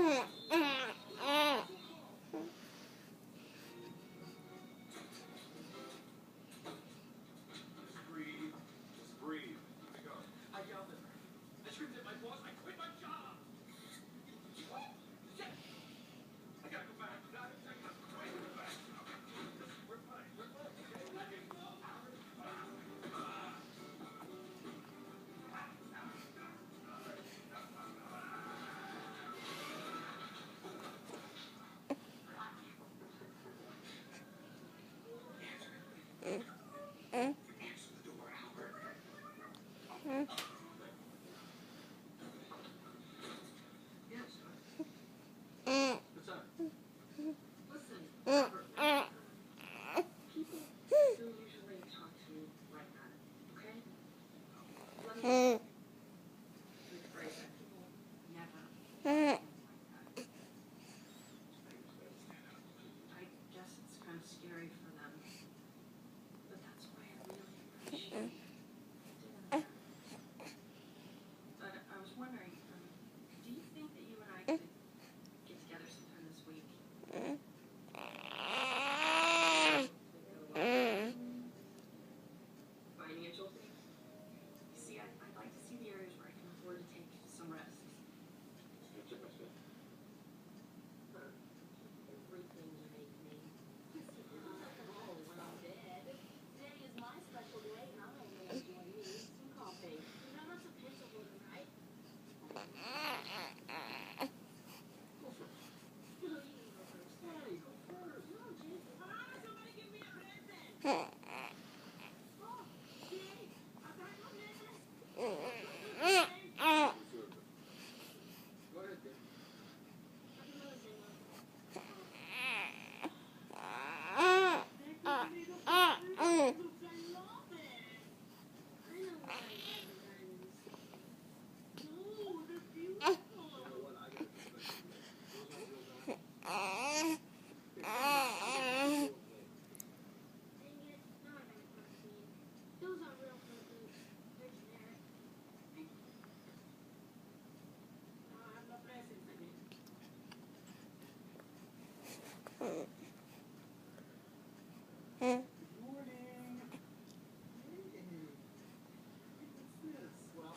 Breathe. Just breathe. Keep it going. I yelled at her. I screamed at my boss. I quit my job. What? Shit. I gotta go back. I gotta go back. We're fine. We're fine. Answer the door, Albert. Yes. What's up? Listen, Robert, people don't usually talk to me like that, okay? Let me rephrase that. People never talk to me like that. I guess it's kind of scary for them, but that's why I really appreciate doing that. But I was wondering, do you think that you and I could get together sometime this week? Financial things? You see, I'd like to see the areas where I can afford to take some risks. Everything you make me. Oh, well, Dad. Today is my special day, and I'm going to enjoy me some coffee. Remember some pizza order, right? Go first. No, you go first. Daddy, go first. No, Jake. Somebody give me a present. Oh, Jake, I got no necklace. Go ahead, Dad. Mm. Good morning. Hey. What's this? Well,